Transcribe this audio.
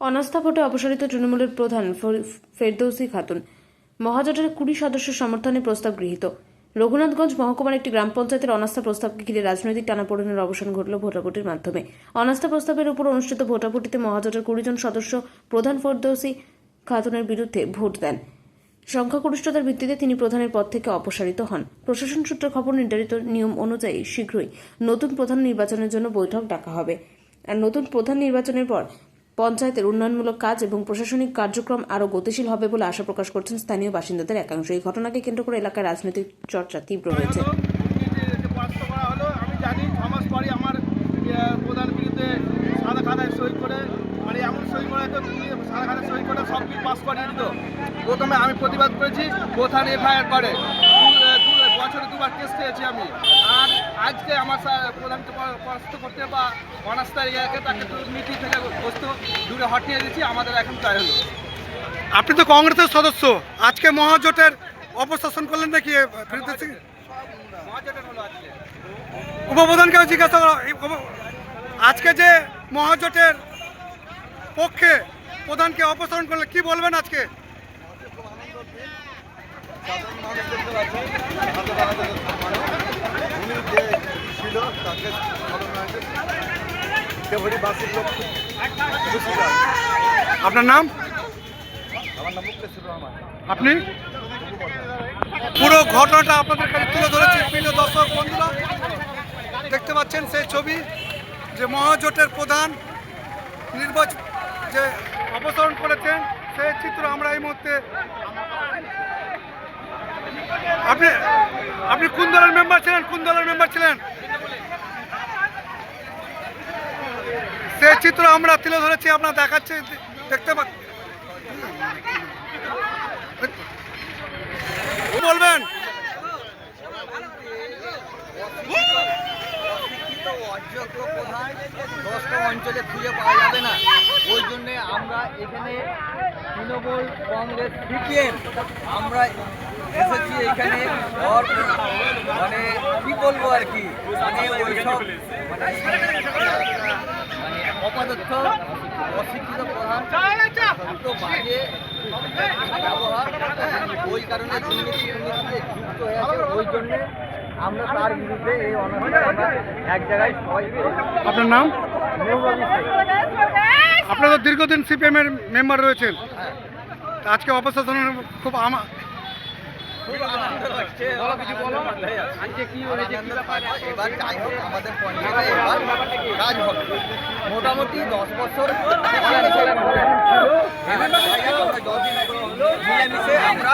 অনাস্থা ভোটে অপসারিত তৃণমূলের প্রধান ফেরদৌসী খাতুন। মহাজোটের 20 সদস্য সমর্থনে প্রস্তাব গৃহীত। রঘুনাথগঞ্জ মহকুমার একটি গ্রাম পঞ্চায়েতের অনাস্থা প্রস্তাবকে ঘিরে রাজনৈতিক টানাপোড়েনের অবসান ঘটল ভোটাভুটির মাধ্যমে। অনাস্থা প্রস্তাবের উপর অনুষ্ঠিত ভোটাভুটিতে মহাজোটের 20 জন সদস্য প্রধান ফেরদৌসী খাতুনের বিরুদ্ধে ভোট দেন। সংখ্যাগরিষ্ঠতার ভিত্তিতে তিনি প্রধানের পদ থেকে অপসারিত হন। প্রশাসন সূত্রে খবর, নির্ধারিত নিয়ম অনুযায়ী শীঘ্রই নতুন প্রধান নির্বাচনের জন্য বৈঠক ডাকা হবে। আর নতুন প্রধান নির্বাচনের পর পঞ্চায়েতের উন্নয়নমূলক কাজ এবং প্রশাসনিক কার্যক্রম আরও গতিশীল হবে বলে আশা প্রকাশ করছেন স্থানীয় বাসিন্দাদের একাংশ। এই ঘটনাকে কেন্দ্র করে এলাকায় রাজনৈতিক চর্চা তীব্র হয়েছে। আমি জানি 6 মাস পরে আমার প্রধান বিরুদ্ধে সাদা খাতায় সই করে এমন সই করে সাদা খাতায় সই করে সব কিছু পাস করিয়ে দিত। প্রথমে আমি প্রতিবাদ করেছি, প্রধান এফআইআর করে বছরে 2বার কেস খেয়েছি আমি। আর আজকে আমার প্রধানকে পরাস্ত করতে বা অনাস্থা রেখে তাকে দুর্নীতি থেকে বস্তু দূরে হটিয়ে দিচ্ছি। আমাদের এখন তাই হলো। আপনি তো কংগ্রেসের সদস্য, আজকে মহাজোটের অপশাসন করলেন নাকি? মহাজোটের হলো আজকে। উপপ্রধানকে জিজ্ঞাসা করা, আজকে যে মহাজোটের পক্ষে প্রধানকে অপসারণ করলে কি বলবেন আজকে? আপনার নাম? আপনি পুরো ঘটনাটা আপনাদের কাছে তুলে ধরেছি। প্রিয় দর্শক বন্ধুরা, দেখতে পাচ্ছেন সেই ছবি যে মহাজোটের প্রধান নির্বাচন যে অপসারণ করেছেন, সেই চিত্র আমরা এই মুহূর্তে। আপনি কোন দলের মেম্বার ছিলেন? কোন দলের মেম্বার ছিলেন? সেই চিত্র আমরা তুলে ধরেছি, আপনারা দেখাচ্ছে, দেখতে পাচ্ছেন। বলবেন অযোগ্য প্রধান 10টা অঞ্চলে খুঁজে পাওয়া যাবে না। ওই জন্যে আমরা এখানে তৃণমূল, কংগ্রেস, সিপিএম আমরা এসেছি এখানে। মানে কি বলবো আর কি, মানে ওইসব মানে অপদস্থ অশিক্ষিত প্রধান তো বাজে ব্যবহার, ওই কারণে দুর্নীতিতে যুক্ত হয়ে আছে। ওই জন্যে আমরা তার বিরুদ্ধে এই অনাস্থা আমরা এক জায়গায় সবাই। আপনার নাম? আপনারা তো দীর্ঘদিন সিপিএম এর মেম্বার রয়েছেন, আজকে অপসারণের খুব খুব আনন্দ লাগছে। আজকে কি হয়েছে? এবার যাই হোক, আমাদের পঞ্চায়েতে এবার কাজ হবে। মোটামুটি 10 বছর বিভিন্ন জায়গায় আমরা মিলেমিশে আমরা